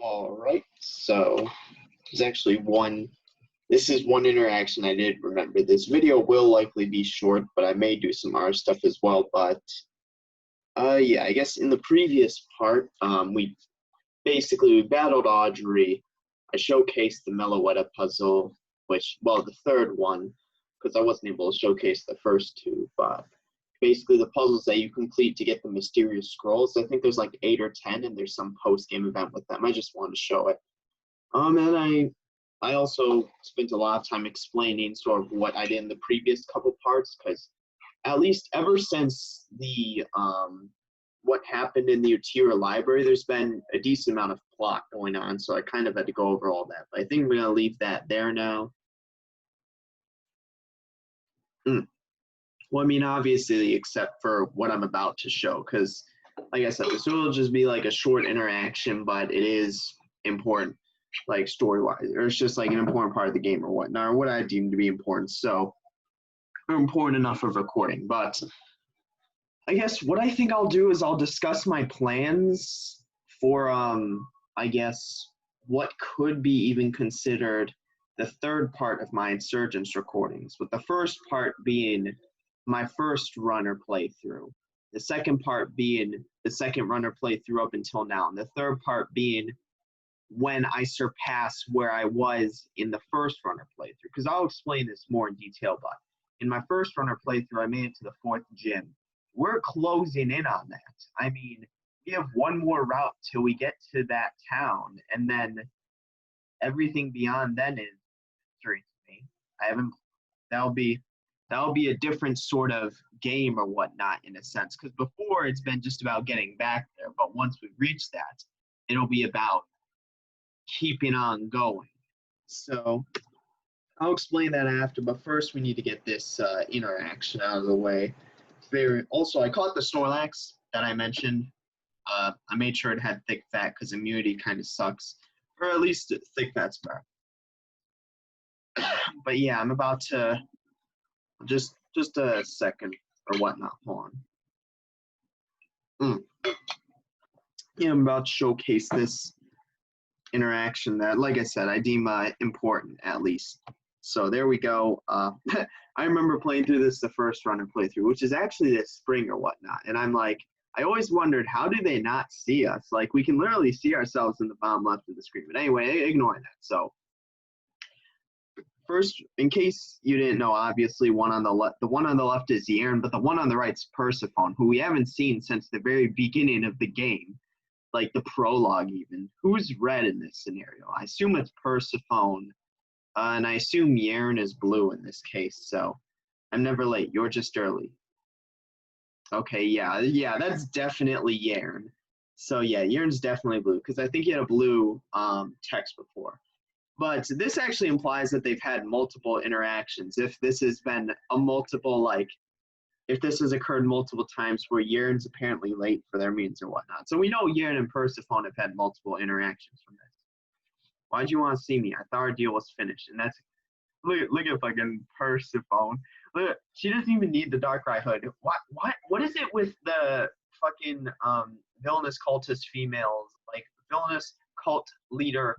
All right, so there's actually this is one interaction I did remember. This video will likely be short, but I may do some other stuff as well. But yeah, I guess in the previous part, we battled Audrey. I showcased the Meloetta puzzle, the third one, because I wasn't able to showcase the first two, but basically the puzzles that you complete to get the mysterious scrolls. I think there's like 8 or 10, and there's some post-game event with them. I just wanted to show it. And I also spent a lot of time explaining sort of what I did in the previous couple parts, because at least ever since the what happened in the Utira library, there's been a decent amount of plot going on, so I kind of had to go over all that. But I think we're gonna leave that there now. Well, I mean, obviously, except for what I'm about to show, because, like I said, this will just be like a short interaction, but it is important, like story-wise, or it's just like an important part of the game or whatnot, or what I deem to be important. So, important enough of recording. But I guess what I think I'll do is I'll discuss my plans for, I guess, what could be even considered the third part of my Insurgence recordings, with the first part being my first runner playthrough, the second part being the second runner playthrough up until now, and the third part being when I surpass where I was in the first runner playthrough, because I'll explain this more in detail. But in my first runner playthrough, I made it to the 4th gym. We're closing in on that. I mean, we have one more route till we get to that town, and then everything beyond then is mystery to me. That'll be a different sort of game or whatnot, in a sense, because before it's been just about getting back there, but once we reach that, it'll be about keeping on going. So I'll explain that after, but first we need to get this interaction out of the way. Also, I caught the Snorlax that I mentioned. I made sure it had thick fat because immunity kind of sucks, or at least thick fat's better. But yeah, I'm about to just a second or whatnot. Hold on. Yeah, I'm about to showcase this interaction that, like I said, I deem important at least. So there we go. I remember playing through this the first run and playthrough, which is actually this spring or whatnot. And I'm like, I always wondered, how do they not see us? Like, we can literally see ourselves in the bottom left of the screen. But anyway, ignore that. So first, in case you didn't know, obviously the one on the left is Yern, but the one on the right is Persephone, who we haven't seen since the very beginning of the game, like the prologue even. Who's red in this scenario? I assume it's Persephone. And I assume Yern is blue in this case, so I'm never late. You're just early. Okay, yeah, that's definitely Yern. So yeah, Yern's definitely blue, because I think he had a blue text before. But this actually implies that they've had multiple interactions. If this has been if this has occurred multiple times where Yern's apparently late for their meetings or whatnot. So we know Yern and Persephone have had multiple interactions from this. Why'd you want to see me? I thought our deal was finished. And that's, look at fucking Persephone. Look, she doesn't even need the Darkrai hood. What is it with the fucking villainous cultist females, like villainous cult leader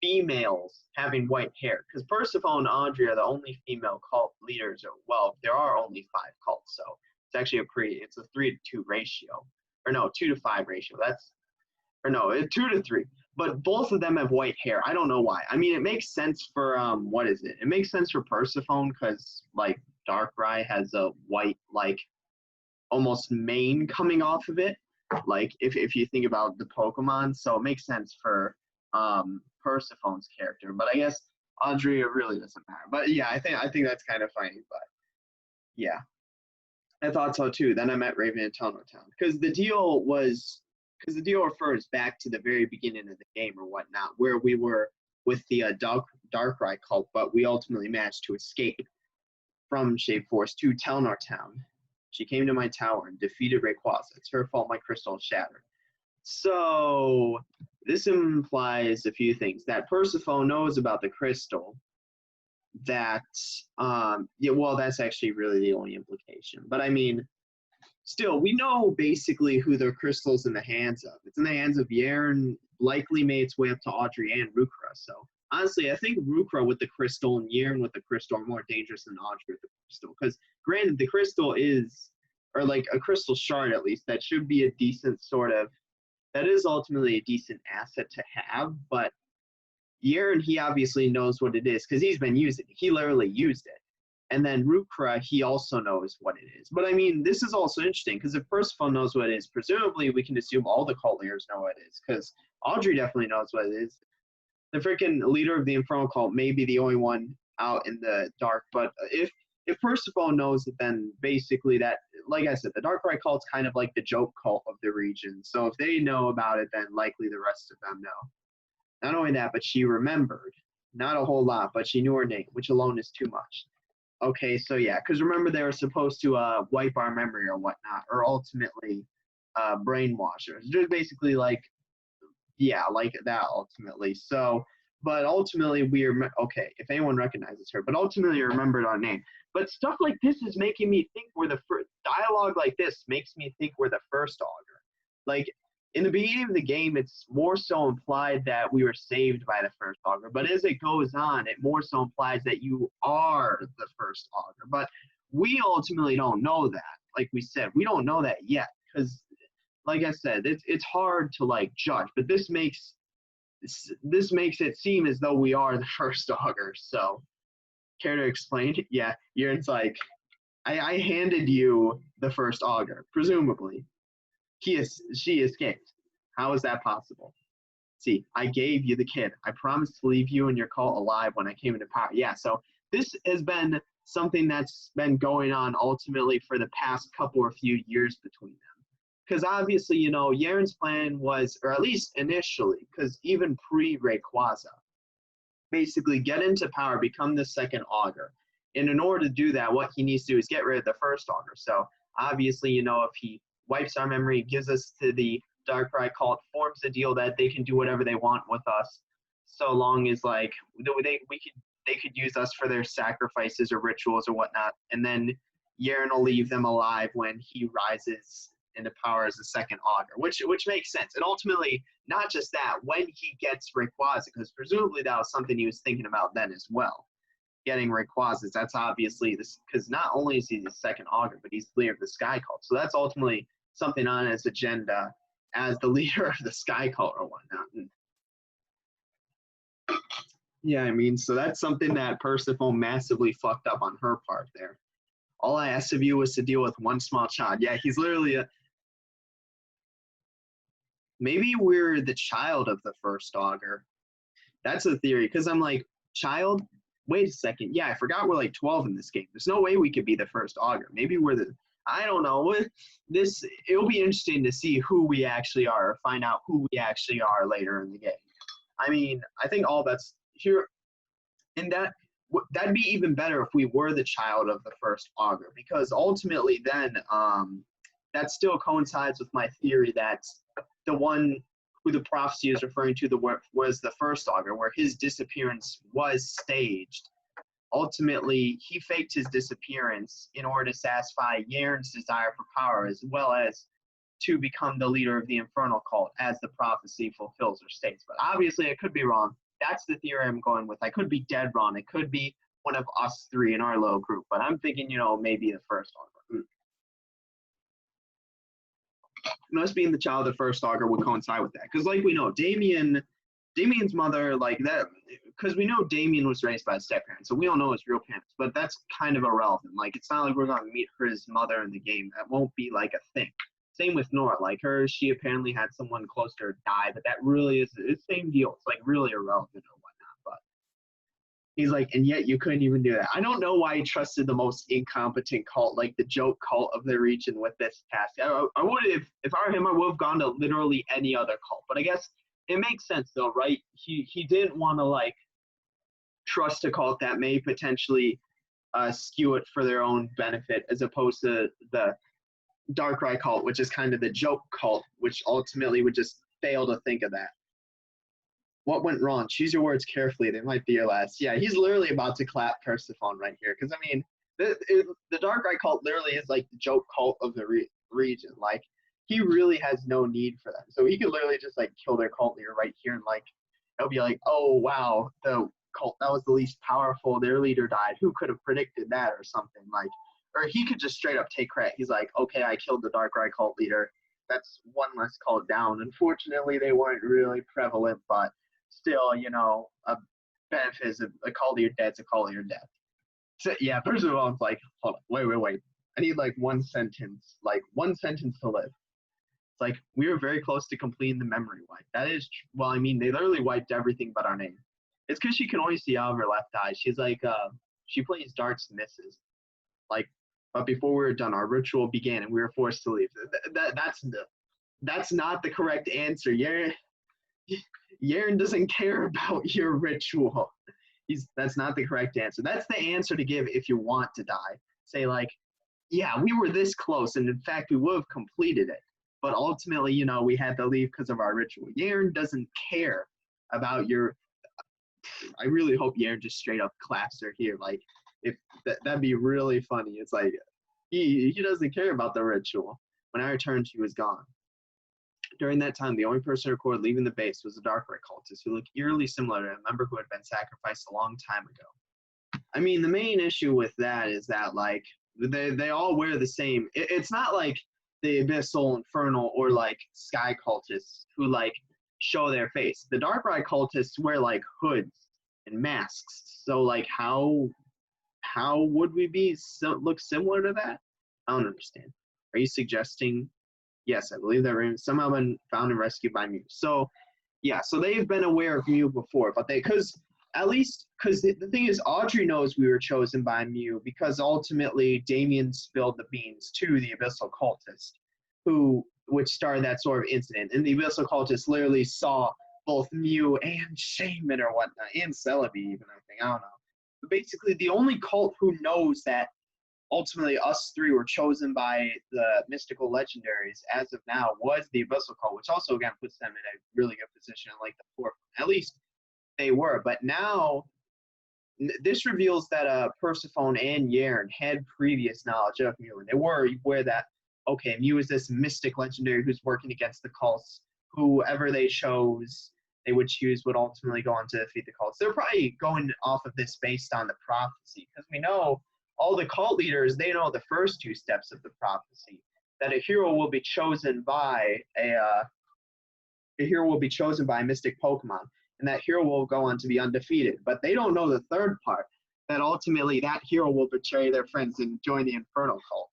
females having white hair? Because Persephone and Audrey are the only female cult leaders. Well, there are only 5 cults, so it's actually it's a 3-to-2 ratio. Or no, 2-to-5 ratio. 2-to-3. But both of them have white hair. I don't know why. I mean, it makes sense for, what is it? It makes sense for Persephone because, like, Darkrai has a white, like, almost mane coming off of it. Like, if you think about the Pokemon. So it makes sense for Persephone's character. But I guess Audrey, it really doesn't matter. But, yeah, I think that's kind of funny. But, yeah. I thought so, too. Then I met Raven in Town. Because the deal refers back to the very beginning of the game or whatnot, where we were with the Darkrai cult, but we ultimately managed to escape from Shape Force to Telnar Town. She came to my tower and defeated Rayquaza. It's her fault my crystal shattered. So this implies a few things. That Persephone knows about the crystal. That's actually really the only implication. But I mean, still, we know basically who the crystal's in the hands of. It's in the hands of Yern, likely made its way up to Audrey and Rukra. So honestly, I think Rukra with the crystal and Yearn with the crystal are more dangerous than Audrey with the crystal. Because granted, the crystal is, or like a crystal shard at least, that should be a decent sort of, that is ultimately a decent asset to have. But Yearn, he obviously knows what it is because he's been using it. He literally used it. And then Rukra, he also knows what it is. But I mean, this is also interesting because if Percival knows what it is, presumably we can assume all the cult leaders know what it is because Audrey definitely knows what it is. The freaking leader of the Infernal Cult may be the only one out in the dark. But if Percival knows it, then basically that, like I said, the Darkrai cult's kind of like the joke cult of the region. So if they know about it, then likely the rest of them know. Not only that, but she remembered. Not a whole lot, but she knew her name, which alone is too much. Okay, so yeah, because remember they were supposed to wipe our memory or whatnot, or ultimately brainwash us. Just basically like, yeah, like that ultimately. So, but ultimately okay, if anyone recognizes her, but ultimately remembered our name. But stuff like this is making me think we're the first, dialogue like this makes me think we're the first augur. Like, in the beginning of the game, it's more so implied that we were saved by the first augur. But as it goes on, it more so implies that you are the first augur. But we ultimately don't know that. Like we said, we don't know that yet. Because, like I said, it's hard to, like, judge. But this makes it seem as though we are the first augur. So, care to explain? Yeah, Yearn's like, I handed you the first augur, presumably. She escaped. How is that possible? See, I gave you the kid. I promised to leave you and your cult alive when I came into power. Yeah, so this has been something that's been going on ultimately for the past couple or few years between them. Because obviously, you know, Yearn's plan was, or at least initially, because even pre-Rayquaza, basically get into power, become the second augur. And in order to do that, what he needs to do is get rid of the first augur. So obviously, you know, if he wipes our memory, gives us to the Darkrai cult, forms a deal that they can do whatever they want with us, so long as like they could use us for their sacrifices or rituals or whatnot, and then Yearn will leave them alive when he rises into power as the second augur, which makes sense. And ultimately, not just that, when he gets Rayquaza, because presumably that was something he was thinking about then as well. Getting Rayquaza, that's obviously this, because not only is he the second augur, but he's the leader of the Sky Cult. So that's ultimately something on his agenda as the leader of the Sky Cult or whatnot. And yeah, I mean, so that's something that Percival massively fucked up on her part there. All I asked of you was to deal with one small child. Yeah, he's literally maybe we're the child of the first augur. That's a theory, because I'm like, child? Wait a second. Yeah, I forgot we're like 12 in this game. There's no way we could be the first augur. Maybe we're the, I don't know. It'll be interesting to see who we actually are, or find out who we actually are later in the game. I mean, I think all that's here, and that'd be even better if we were the child of the first augur, because ultimately then that still coincides with my theory that the one who the prophecy is referring to was the first augur, where his disappearance was staged. Ultimately, he faked his disappearance in order to satisfy Yearn's desire for power, as well as to become the leader of the Infernal Cult, as the prophecy fulfills or states. But obviously, I could be wrong. That's the theory I'm going with. I could be dead wrong. It could be one of us three in our little group. But I'm thinking, you know, maybe the first augur. Us being the child of the first augur would coincide with that. Because, like we know, Damien's mother, like that, because we know Damien was raised by his step-parents, so we don't know his real parents, but that's kind of irrelevant. Like, it's not like we're going to meet his mother in the game. That won't be, like, a thing. Same with Nora. Like, she apparently had someone close to her die, but that really is the same deal. It's, like, really irrelevant or whatnot, but he's like, and yet you couldn't even do that. I don't know why he trusted the most incompetent cult, like the joke cult of the region with this task. I would have, if I were him, I would have gone to literally any other cult, but I guess it makes sense though, right? He didn't want to, like, trust a cult that may potentially skew it for their own benefit, as opposed to the Darkrai cult, which is kind of the joke cult, which ultimately would just fail to think of that. What went wrong? Choose your words carefully. They might be your last. Yeah, he's literally about to clap Persephone right here. Because, I mean, the Darkrai cult literally is like the joke cult of the region. Like, he really has no need for them. So he could literally just like kill their cult leader right here, and like it'll be like, oh wow, the cult that was the least powerful, their leader died. Who could have predicted that or something like? Or he could just straight up take credit. He's like, okay, I killed the Darkrai cult leader. That's one less cult down. Unfortunately, they weren't really prevalent, but still, a benefit is a call to your death's a call to your death. So yeah, first of all, it's like, hold on, wait. I need like one sentence to live. It's like we were very close to completing the memory wipe. That is, well, I mean, they literally wiped everything but our name. It's because she can only see out of her left eye. She's like, she plays darts and misses. Like, but before we were done, our ritual began and we were forced to leave. That's not the correct answer. Yaren doesn't care about your ritual. That's not the correct answer. That's the answer to give if you want to die. Say like, yeah, we were this close, and in fact, we would have completed it. But ultimately, we had to leave because of our ritual. Yaren doesn't care about your. I really hope Yaren just straight up claps her here. Like, if that'd be really funny. It's like he doesn't care about the ritual. When I returned, she was gone. During that time, the only person recorded leaving the base was a Darkrai cultist who looked eerily similar to a member who had been sacrificed a long time ago. I mean, the main issue with that is that, like, they all wear the same. It's not like the Abyssal, Infernal, or, like, Sky cultists who, like, show their face. The Darkrai cultists wear, like, hoods and masks. So, like, how would we look similar to that? I don't understand. Are you suggesting... Yes, I believe that Raven somehow been found and rescued by Mew. So, yeah, so they've been aware of Mew before, but because the thing is, Audrey knows we were chosen by Mew because ultimately Damien spilled the beans to the Abyssal cultist, which started that sort of incident. And the Abyssal cultist literally saw both Mew and Shaman or whatnot, and Celebi even, I think, I don't know. But basically, the only cult who knows that ultimately us three were chosen by the mystical legendaries as of now was the Abyssal cult, which also again puts them in a really good position, like the fourth. At least they were. But now this reveals that Persephone and Yaren had previous knowledge of Mew, and they were aware that, okay, Mew is this mystic legendary who's working against the cults. Whoever they chose, they would choose would ultimately go on to defeat the cults. They're probably going off of this based on the prophecy, because we know all the cult leaders, they know the first two steps of the prophecy, that a hero will be chosen by a mystic Pokemon, and that hero will go on to be undefeated. But they don't know the third part, that ultimately that hero will betray their friends and join the Infernal cult.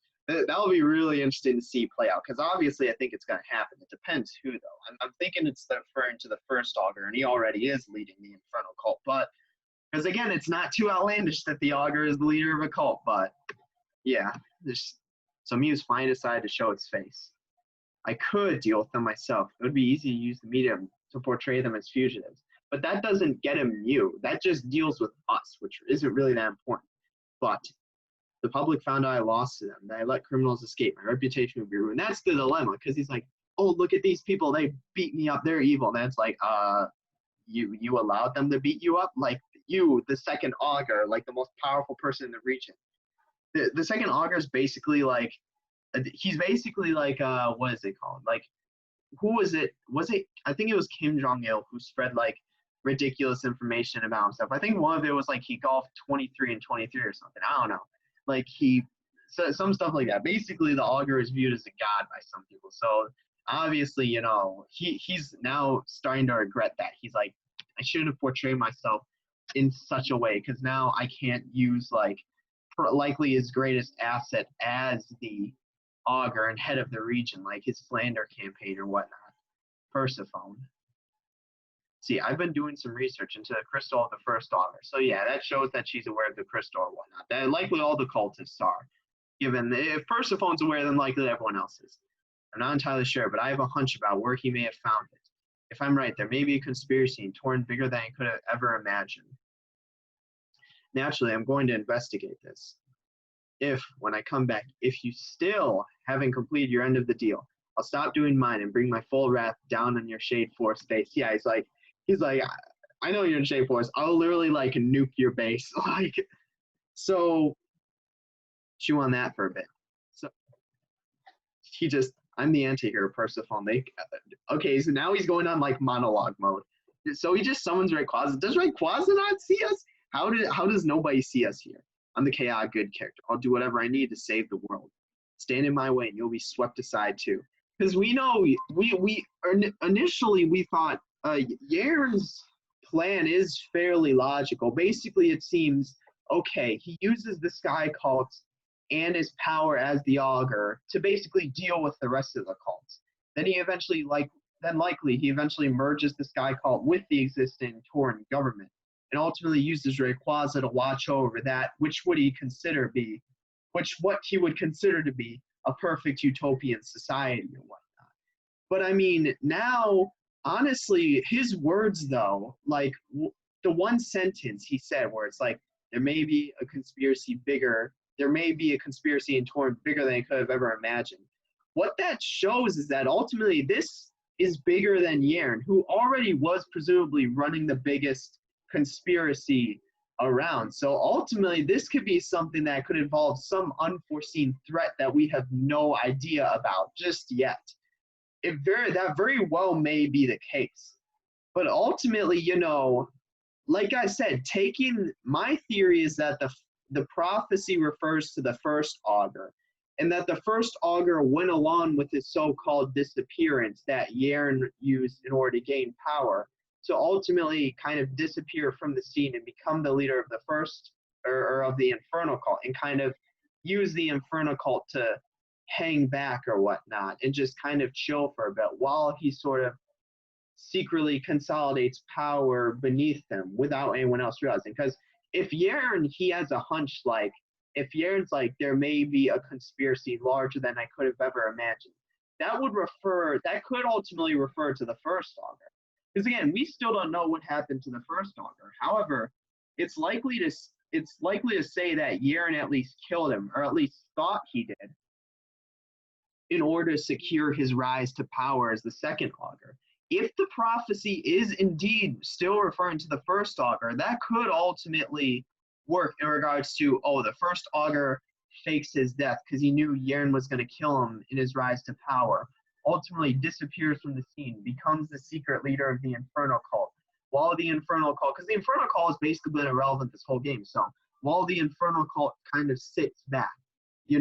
That'll be really interesting to see play out, because obviously I think it's going to happen. It depends who, though. I'm thinking it's referring to the first Augur, and he already is leading the Infernal cult, but because, again, it's not too outlandish that the Augur is the leader of a cult, but, yeah. So Mew's finally decided to show its face. I could deal with them myself. It would be easy to use the medium to portray them as fugitives. But that doesn't get him Mew. That just deals with us, which isn't really that important. But the public found out I lost to them, that I let criminals escape. My reputation would be ruined. That's the dilemma, because he's like, oh, look at these people. They beat me up. They're evil. And that's like, you allowed them to beat you up? Like, you, the second Augur, like the most powerful person in the region. The second Augur is basically like, he's basically like, what is it called? Like, who was it? I think it was Kim Jong-il who spread like ridiculous information about himself. I think one of it was like he golfed 23 and 23 or something. I don't know. Like some stuff like that. Basically, the Augur is viewed as a god by some people. So obviously, he's now starting to regret that. He's like, I shouldn't have portrayed myself in such a way, because now I can't use like likely his greatest asset as the Augur and head of the region, like his Flander campaign or whatnot. Persephone. See, I've been doing some research into the crystal of the first Augur. So yeah, that shows that she's aware of the crystal or whatnot. That likely all the cultists are. Given if Persephone's aware, then likely everyone else is. I'm not entirely sure, but I have a hunch about where he may have found it. If I'm right, there may be a conspiracy and torn bigger than I could have ever imagined. Naturally, I'm going to investigate this. When I come back, if you still haven't completed your end of the deal, I'll stop doing mine and bring my full wrath down on your Shade Force base. Yeah, he's like, I know you're in Shade Force. I'll literally like nuke your base. Like, so chew on that for a bit. So I'm the anti-hero, Persephone. Okay, so now he's going on like monologue mode. So he just summons Rayquaza. Does Rayquaza not see us? How does nobody see us here? I'm the chaotic good character. I'll do whatever I need to save the world. Stand in my way, and you'll be swept aside too. Because we know we initially we thought Yaren's plan is fairly logical. Basically, it seems okay. He uses the Sky Cult and his power as the augur to basically deal with the rest of the cults. Then he eventually likely he eventually merges the Sky Cult with the existing Tauran government, and ultimately uses Rayquaza to watch over that, what he would consider to be a perfect utopian society or whatnot. But I mean, now, honestly, his words though, like the one sentence he said where it's like, there may be a conspiracy in Tauran bigger than I could have ever imagined. What that shows is that ultimately this is bigger than Yaren, who already was presumably running the biggest conspiracy around. So ultimately, this could be something that could involve some unforeseen threat that we have no idea about just yet. That very well may be the case. But ultimately, like I said, my theory is that the prophecy refers to the first augur, and that the first augur went along with his so-called disappearance that Yaren used in order to gain power, to ultimately kind of disappear from the scene and become the leader of the first, or of the Infernal Cult, and kind of use the Infernal Cult to hang back or whatnot, and just kind of chill for a bit while he sort of secretly consolidates power beneath him without anyone else realizing. Because if Yaren, he has a hunch, like, if Yaren's like, there may be a conspiracy larger than I could have ever imagined, that could ultimately refer to the first augur. Because again, we still don't know what happened to the first augur. However, it's likely to say that Yaren at least killed him, or at least thought he did, in order to secure his rise to power as the second augur. If the prophecy is indeed still referring to the first augur, that could ultimately work in regards to, the first augur fakes his death because he knew Yaren was going to kill him in his rise to power, ultimately disappears from the scene, becomes the secret leader of the Infernal Cult, while the Infernal Cult, because the Infernal Cult has basically been irrelevant this whole game, so while the Infernal Cult kind of sits back, he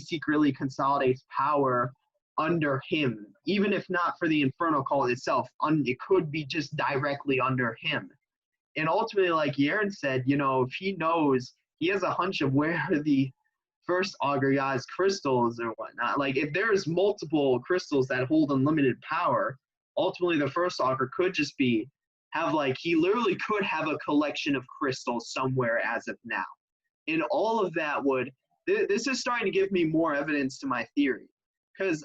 secretly consolidates power under him, even if not for the Infernal Cult itself, it could be just directly under him. And ultimately, like Yaren said, if he knows, he has a hunch of where the first augur got his crystals or whatnot. Like, if there's multiple crystals that hold unlimited power, ultimately the first augur could just he literally could have a collection of crystals somewhere as of now. And all of that this is starting to give me more evidence to my theory. Because,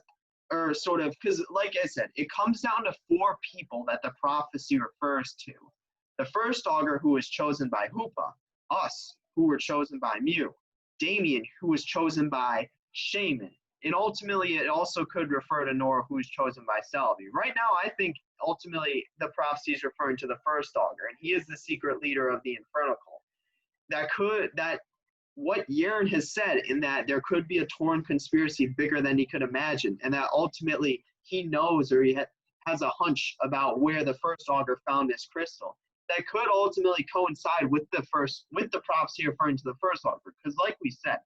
like I said, it comes down to 4 people that the prophecy refers to. The first augur, who was chosen by Hoopa, us, who were chosen by Mew, Damien, who was chosen by Shaman, and ultimately it also could refer to Nora, who was chosen by Salvi. Right now, I think ultimately the prophecy is referring to the first augur, and he is the secret leader of the Infernal Cult. What Yaren has said, in that there could be a Tauran conspiracy bigger than he could imagine, and that ultimately he knows, or he has a hunch about where the first augur found this crystal, that could ultimately coincide with the prophecy referring to the first augur. Because like we said,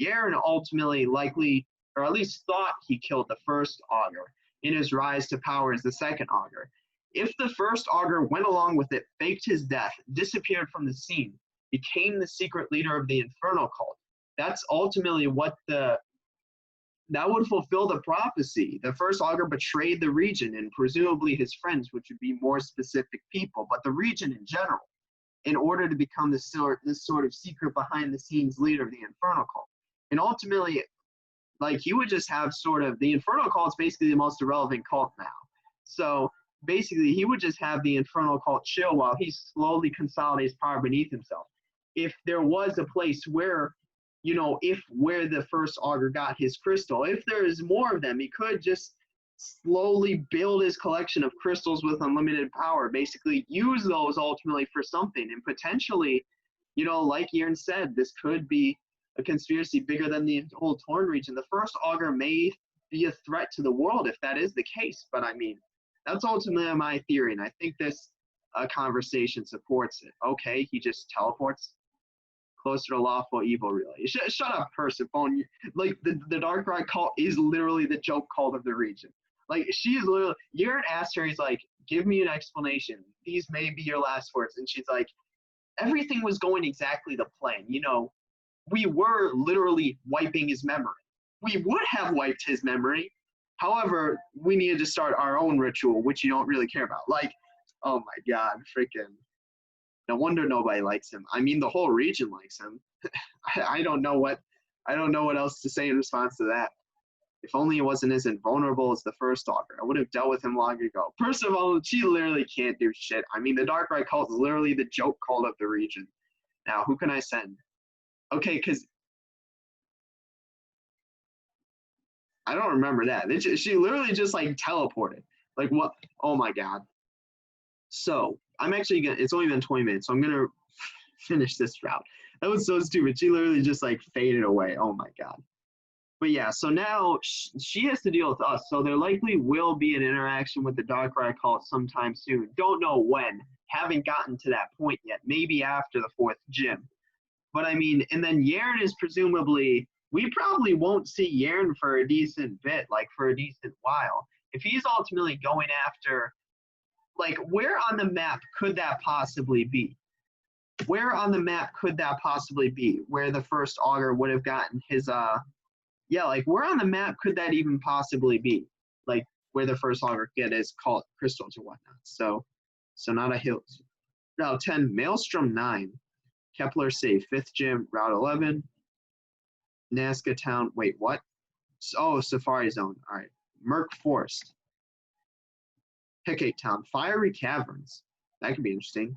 Yaren ultimately likely, or at least thought, he killed the first augur in his rise to power as the second augur. If the first augur went along with it, faked his death, disappeared from the scene, became the secret leader of the Infernal Cult, that's ultimately that would fulfill the prophecy. The first augur betrayed the region and presumably his friends, which would be more specific people, but the region in general, in order to become this sort of secret behind-the-scenes leader of the Infernal Cult. And ultimately, he would just have the Infernal Cult is basically the most irrelevant cult now. So basically, he would just have the Infernal Cult chill while he slowly consolidates power beneath himself. If there was a place where where the first augur got his crystal, if there is more of them, he could just slowly build his collection of crystals with unlimited power, basically use those ultimately for something, and potentially, like Yaren said, this could be a conspiracy bigger than the whole Torn region. The first augur may be a threat to the world if that is the case. But I mean, that's ultimately my theory, and I think this conversation supports it. Okay, he just teleports closer to lawful evil, really. Shut up, Persephone. Like, the Dark Ride cult is literally the joke cult of the region. Like, she is literally, Yurt asked her, he's like, give me an explanation. These may be your last words. And she's like, everything was going exactly the plan. You know, we were literally wiping his memory. We would have wiped his memory. However, we needed to start our own ritual, which you don't really care about. Like, oh my God, freaking. No wonder nobody likes him. I mean, the whole region likes him. I don't know what else to say in response to that. If only he wasn't as invulnerable as the first augur, I would have dealt with him long ago. First of all, she literally can't do shit. I mean, the Dark Ride cult is literally the joke cult of the region. Now, who can I send? Okay, because I don't remember that. She literally just like teleported. Like what? Oh my God. So I'm actually gonna. It's only been 20 minutes, so I'm gonna finish this route. That was so stupid. She literally just like faded away. Oh my God. But yeah, so now she has to deal with us. So there likely will be an interaction with the Dark Ride cult sometime soon. Don't know when. Haven't gotten to that point yet. Maybe after the 4th gym. But I mean, and then Yern is presumably, we probably won't see Yern for a decent bit, like for a decent while. If he's ultimately going after, like, where on the map could that possibly be? Where on the map could that possibly be? Where the first augur would have gotten his, yeah, like, where on the map could that even possibly be? Like, where the first augur get his cult crystals or whatnot. So not a hill. Route 10, Maelstrom 9. Kepler safe, 5th gym, Route 11. Nazca Town, wait, what? Oh, Safari Zone, all right. Merc Forest. Hecate Town, Fiery Caverns. That could be interesting.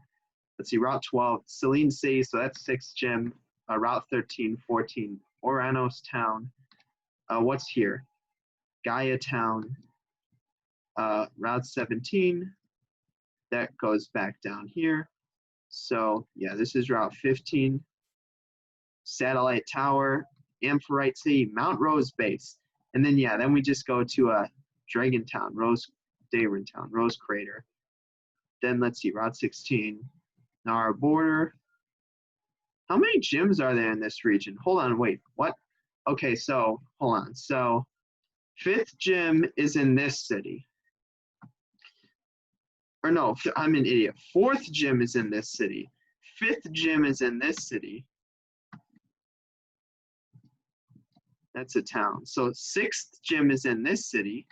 Let's see, Route 12, Selene City, so that's 6th gym. Route 13, 14, Oranos Town. What's here? Gaia Town. Route 17, that goes back down here. So, yeah, this is Route 15. Satellite Tower, Amphitrite City, Mount Rose Base. And then, yeah, then we just go to Dragon Town, Daron Town, Rose Crater. Then, let's see, Route 16, Nara Border. How many gyms are there in this region? Hold on, wait, what? Okay, so, hold on. So, 5th gym is in this city. Or no, I'm an idiot. 4th gym is in this city. 5th gym is in this city. That's a town. So 6th gym is in this city.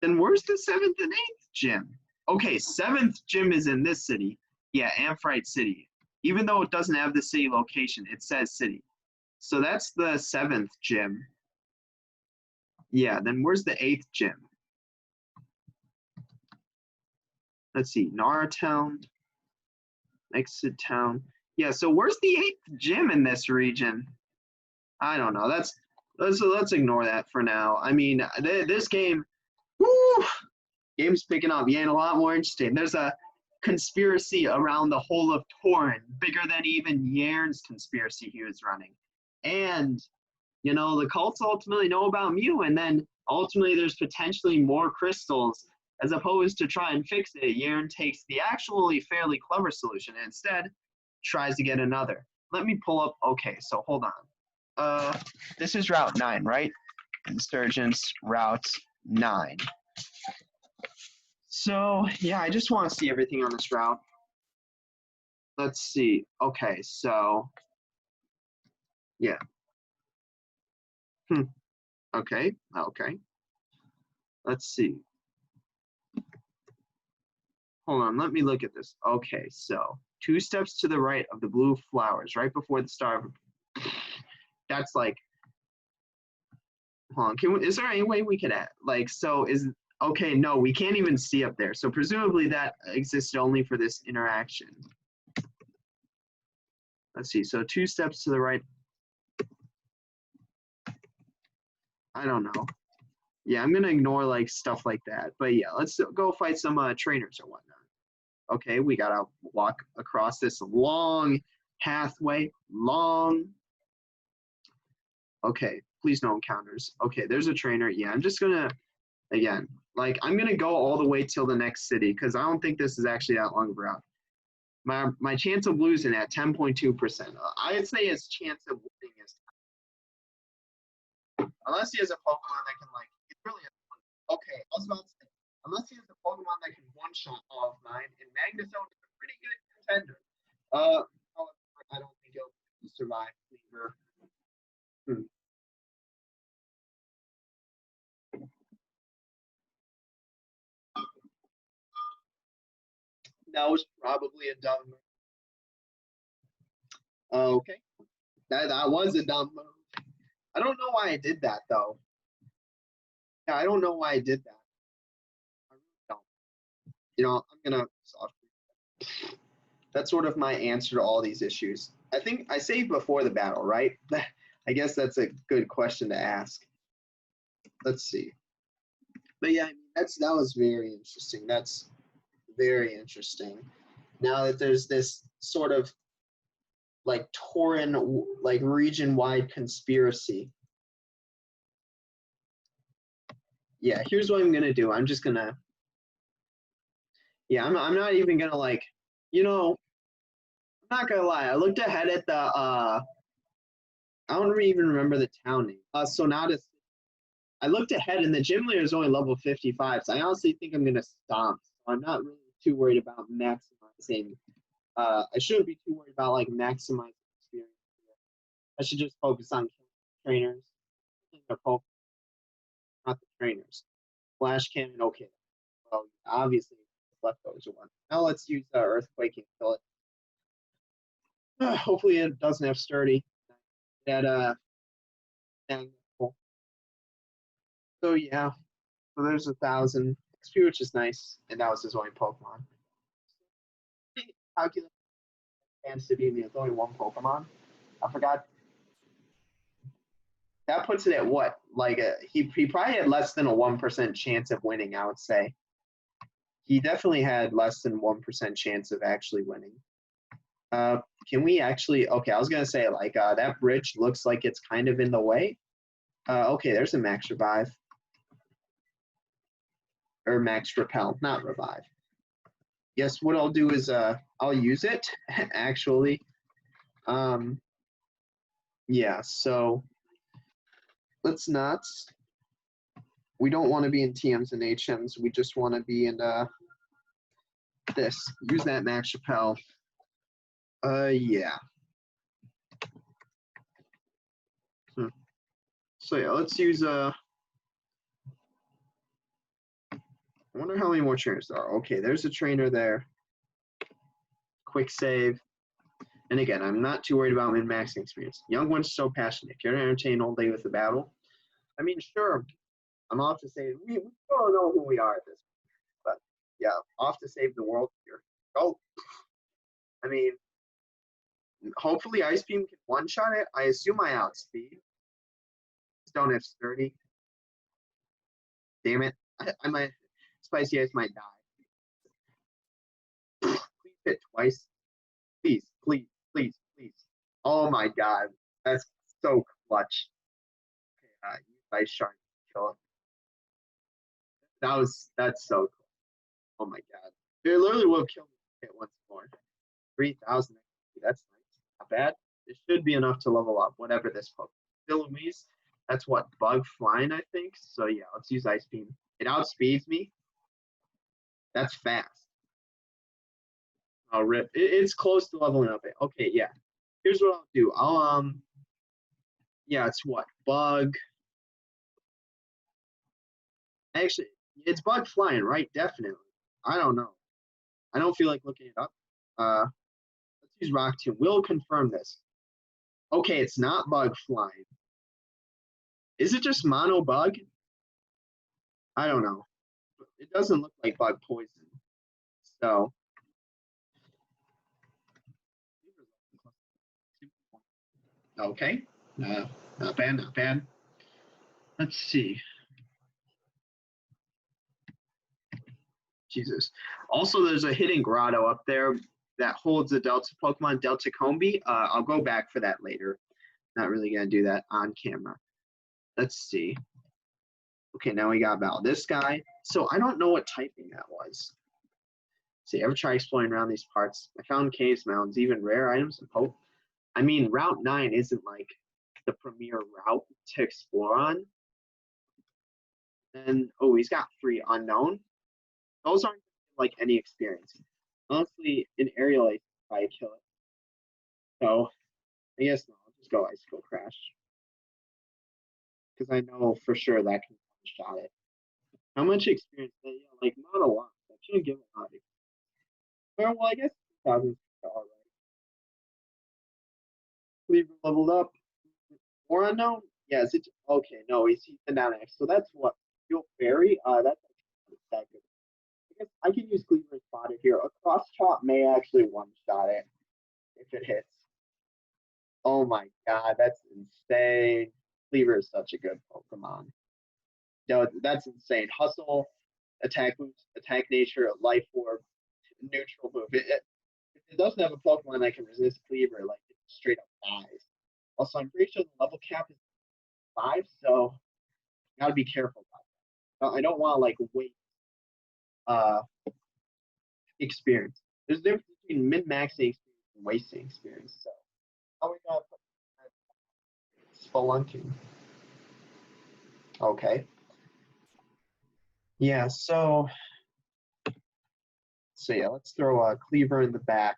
Then where's the 7th and 8th gym? Okay, 7th gym is in this city. Yeah, Amphitrite City. Even though it doesn't have the city location, it says city. So that's the 7th gym. Yeah, then where's the 8th gym? Let's see, Nara Town, Exit Town. Yeah, so where's the 8th gym in this region? I don't know. Let's ignore that for now. I mean, this game, whoo, game's picking up. Getting a lot more interesting. There's a conspiracy around the whole of Torren, bigger than even Yern's conspiracy he was running. And, you know, the cults ultimately know about Mew, and then ultimately there's potentially more crystals. As opposed to try and fix it, Yern takes the actually fairly clever solution and instead tries to get another. Let me pull up. Okay, so hold on. This is Route 9, right? Insurgence Route 9. So, yeah, I just want to see everything on this route. Let's see. Okay, so, yeah. Okay. Let's see. Hold on, let me look at this. Okay, so 2 steps to the right of the blue flowers, right before the star. That's like, hold on, is there any way we could add, like, so is, okay, no, we can't even see up there. So presumably that existed only for this interaction. Let's see, so 2 steps to the right. I don't know. Yeah, I'm gonna ignore like stuff like that. But yeah, let's go fight some trainers or whatnot. Okay, we gotta walk across this long pathway, long. Okay, please no encounters. Okay, there's a trainer. Yeah, I'm just gonna, again, like I'm gonna go all the way till the next city because I don't think this is actually that long of a route. My chance of losing at 10.2%. I'd say his chance of winning is, unless he has a Pokemon that can like, it's really okay. I was about to say, unless he has a Pokemon that can one-shot all of mine, and Magnezone is a pretty good contender. However, I don't think he'll survive Cleaver. That was probably a dumb move. Okay, that was a dumb move. I don't know why I did that though. Yeah, I don't know why I did that. I really don't. You know, I'm gonna soft. That's sort of my answer to all these issues. I think I saved before the battle, right? I guess that's a good question to ask. Let's see. But yeah, that was very interesting. That's very interesting. Now that there's this sort of like Tauren, like region-wide conspiracy. Yeah, here's what I'm gonna do. I'm just gonna. Yeah, I'm not even gonna like, you know, I'm not gonna lie. I looked ahead at the I don't even remember the town name. Sonata. I looked ahead and the gym leader is only level 55, so I honestly think I'm gonna stomp. So I'm not really too worried about maximizing. I shouldn't be too worried about like maximizing experience here. I should just focus on trainers. They're Pokemon, not the trainers. Flash Cannon, okay. Well, obviously leftovers are one. Now let's use Earthquake and kill it. Hopefully it doesn't have sturdy. That so yeah. So there's 1,000 XP, which is nice, and that was his only Pokemon. Calculate chance to beat me with only one Pokemon. I forgot. That puts it at what? Like he probably had less than a 1% chance of winning. I would say he definitely had less than 1% chance of actually winning. Can we actually? Okay, I was gonna say like that bridge looks like it's kind of in the way. Okay, there's a max revive or max repel, not revive. Yes, what I'll do is I'll use it actually. Yeah, so let's not. We don't want to be in TMs and HMs. We just want to be in this. Use that max repel. Yeah. So yeah, let's use I wonder how many more trainers there are. Okay, there's a trainer there. Quick save. And again, I'm not too worried about min-maxing experience. Young one's so passionate. Care to entertain all day with the battle? I mean, sure. I'm off to save. We don't know who we are at this point. But yeah, off to save the world here. Go. I mean, hopefully Ice Beam can one-shot it. I assume I outspeed. Don't have sturdy. Damn it. I might. Spicy Ice might die. Please hit twice. Please, please, please, please. Oh my god. That's so clutch. Okay, Ice Shark kill it. That's so cool. Oh my god. It literally will kill me hit once more. 3,000. That's nice. Not bad. It should be enough to level up, whatever this Pokemon. Louise, that's what, Bug Flying, I think. So yeah, let's use Ice Beam. It outspeeds me. That's fast. Oh, rip. It's close to leveling up. Okay, yeah. Here's what I'll do. Yeah, it's what? Bug. Actually, it's Bug Flying, right? Definitely. I don't know. I don't feel like looking it up. Let's use Rock Tomb. We'll confirm this. Okay, it's not Bug Flying. Is it just Mono Bug? I don't know. It doesn't look like Bug Poison. So. Okay. Not bad, not bad. Let's see. Jesus. Also, there's a hidden grotto up there that holds the Delta Pokemon, Delta Combi. I'll go back for that later. Not really gonna do that on camera. Let's see. Okay, now we got about this guy. So I don't know what typing that was. See, ever try exploring around these parts? I found caves, mountains, even rare items of hope. I mean, Route 9 isn't like the premier route to explore on. And oh, he's got 3 unknown. Those aren't like any experience. Honestly, in aerial, I probably kill it. So I guess no, I'll just go icicle crash because I know for sure that can shot it. How much experience? Yeah, like not a lot. That shouldn't give a lot. Well, I guess 2,000 all right. Cleaver leveled up. More unknown? Yes, it's okay. No, he's down X. So that's what Fuel Fairy. That's that good. I guess I can use Cleaver spotted here. A cross chop may actually one shot it if it hits. Oh my god, that's insane. Cleaver is such a good Pokemon. No, that's insane. Hustle, attack boost, attack nature, life orb, neutral move. If it doesn't have a Pokemon that can resist Cleaver, like it straight up dies. Also, I'm pretty sure the level cap is 5, so you gotta be careful about that. I don't want to like waste uh experience. There's a difference between min-maxing experience and wasting experience. So how are we gonna put spelunking? Okay. Yeah, so yeah, let's throw a cleaver in the back.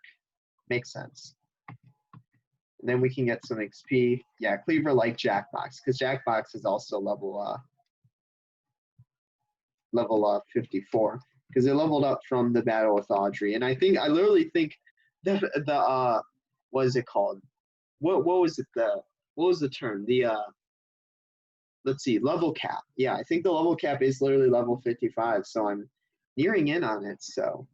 Makes sense. And then we can get some XP. Yeah, cleaver like Jackbox, because Jackbox is also level 54. Because it leveled up from the battle with Audrey. And I literally think the what is it called? What was the term? Let's see, level cap. Yeah, I think the level cap is literally level 55, so I'm nearing in on it. So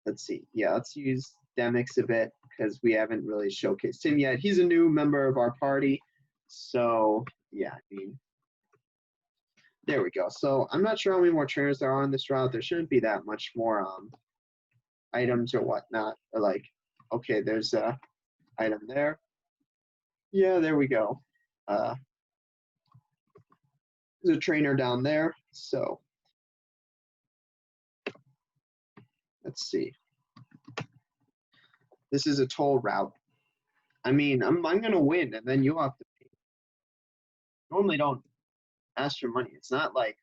let's see. Yeah, let's use Demix a bit because we haven't really showcased him yet. He's a new member of our party. So yeah, I mean, there we go. So I'm not sure how many more trainers there are on this route. There shouldn't be that much more items or whatnot. Or like, okay, there's a item there. Yeah, there we go. There's a trainer down there. So let's see. This is a toll route. I mean, I'm gonna win, and then you'll have to pay. Normally, don't ask for money. It's not like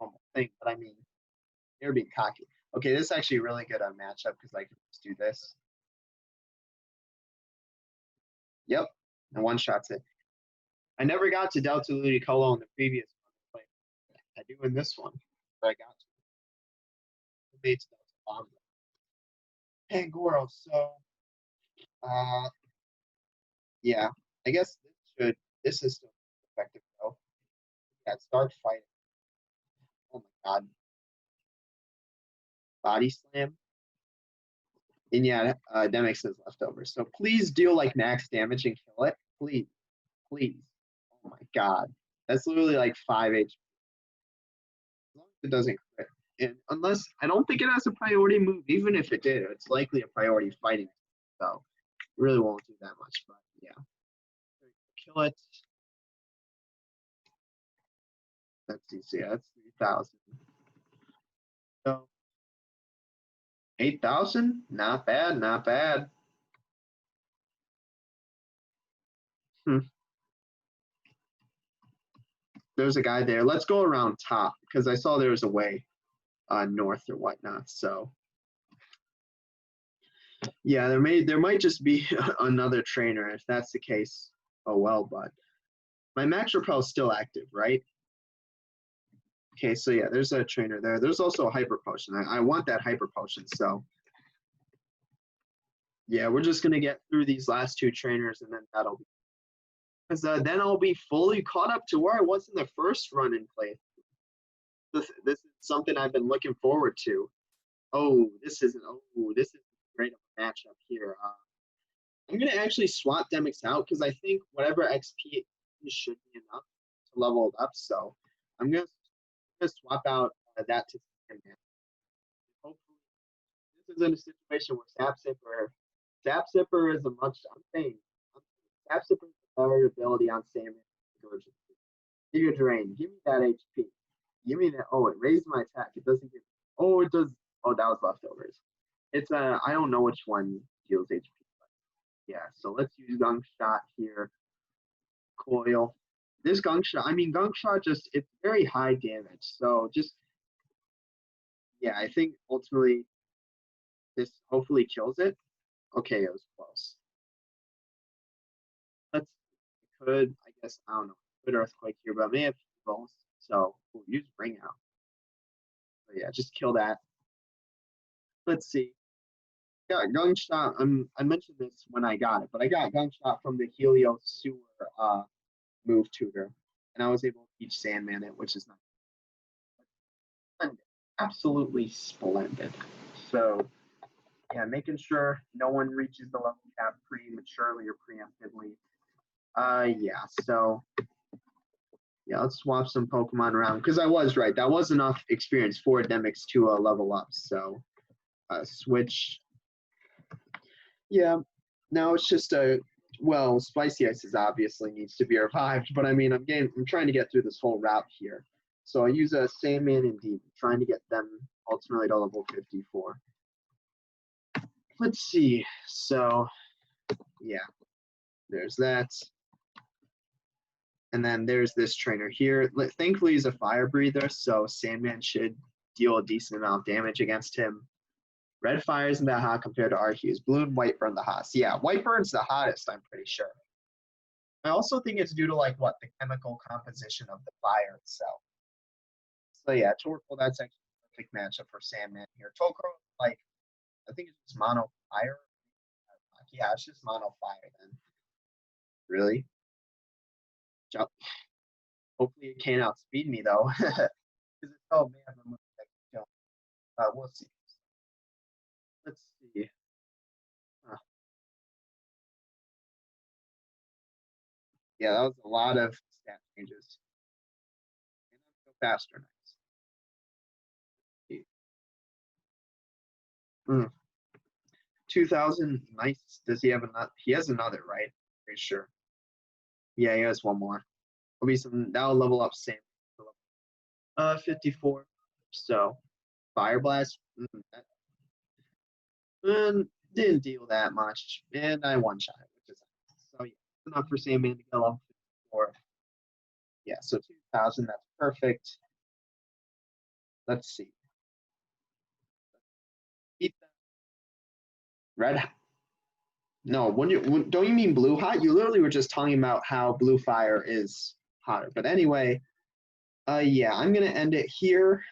a normal thing, but I mean, you're being cocky. Okay, this is actually really good on matchup because I can just do this. Yep, and one shot's it. I never got to Delta Ludicolo in the previous one. I do in this one, but I got to. Debates Delta Pangoro. So, yeah, I guess this is still effective though. Yeah, start fighting. Oh my god. Body slam. And yeah, Demix is left over. So please deal like max damage and kill it. Please. Please. Oh my god. That's literally like 5 HP. As long as it doesn't crit. And unless I don't think it has a priority move. Even if it did, it's likely a priority fighting. So it really won't do that much. But yeah. Kill it. Let's see. So yeah, that's 3,000. So 8,000? Not bad, not bad. There's a guy there. Let's go around top because I saw there was a way north or whatnot. So yeah, there might just be another trainer if that's the case. Oh well, but my max repel is still active, right? Okay, so yeah, there's a trainer there. There's also a hyper potion. I want that hyper potion. So yeah, we're just gonna get through these last 2 trainers and then that'll be because then I'll be fully caught up to where I was in the first run and play. This is something I've been looking forward to. This is great matchup here. I'm gonna actually swap Demix out because I think whatever XP should be enough to level it up. So I'm gonna swap out that to him. Hopefully, this is in a situation where Sap Zipper is a much. I'm saying Sap Zipper is variability on Salmon. Giga Drain, give me that HP. Give me that. Oh, it raised my attack. It doesn't give. Oh, it does. Oh, that was leftovers. It's a. I don't know which one deals HP. Yeah, so let's use Gunk Shot here. Coil. This Gunk Shot, I mean, Gunk Shot just, it's very high damage. So just, yeah, I think ultimately this hopefully kills it. Okay, it was close. Let's, could, I guess, I don't know, could Earthquake here, but I may have both. So we'll use Bring Out. So yeah, just kill that. Let's see. Yeah, Gunk Shot, I mentioned this when I got it, but I got Gunk Shot from the Helio Sewer move tutor, and I was able to teach Sandman it, which is not absolutely splendid. So, yeah, making sure no one reaches the level cap prematurely or preemptively. Yeah, so, yeah, let's swap some Pokemon around, because I was right. That was enough experience for Demix to level up, so switch. Yeah, now it's just a well, Spicy Ice is obviously needs to be revived, but I mean, I'm trying to get through this whole route here. So I use a Sandman and Demon, trying to get them ultimately to level 54. Let's see. So, yeah, there's that. And then there's this trainer here. Thankfully, he's a fire breather, so Sandman should deal a decent amount of damage against him. Red fire isn't that hot compared to Arceus. Blue and white burn the hottest. Yeah, white burn's the hottest, I'm pretty sure. I also think it's due to like what the chemical composition of the fire itself. So yeah, Torkoal, that's actually a perfect matchup for Sandman here. Torkoal, like, I think it's just mono fire. Yeah, it's just mono fire then. Really? Jump. Hopefully it can't outspeed me though. Because it's oh man, I'm jump. We'll see. Let's see. Yeah, that was a lot of stat changes. And let's go faster next. 2000, nice. Does he have another? He has another, right? Pretty sure. Yeah, he has one more. That'll level up Sam. 54. So, Fire Blast. Didn't deal that much, and I one shot it, which is so yeah, enough for Sandman to get level 54. Yeah, so 2000. That's perfect. Let's see. Red. No, don't you mean blue hot? You literally were just talking about how blue fire is hotter. But anyway, yeah, I'm gonna end it here.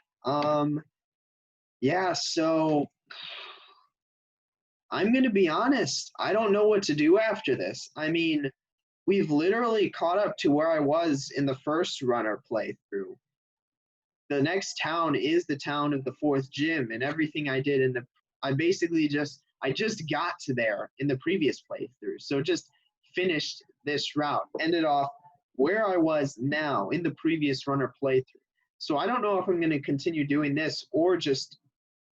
Yeah, so I'm gonna be honest. I don't know what to do after this. I mean, we've literally caught up to where I was in the first runner playthrough. The next town is the town of the fourth gym, and everything I did in the I just got to there in the previous playthrough. So just finished this route, ended off where I was now in the previous runner playthrough. So I don't know if I'm going to continue doing this or just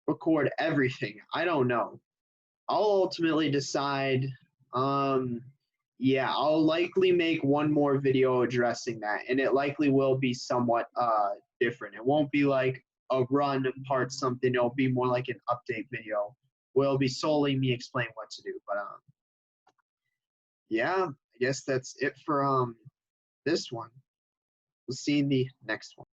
record everything. I don't know. I'll ultimately decide. Yeah, I'll likely make one more video addressing that, and it likely will be somewhat different. It won't be like a run part something. It'll be more like an update video. Will be solely me explaining what to do. But yeah, I guess that's it for this one. We'll see you in the next one.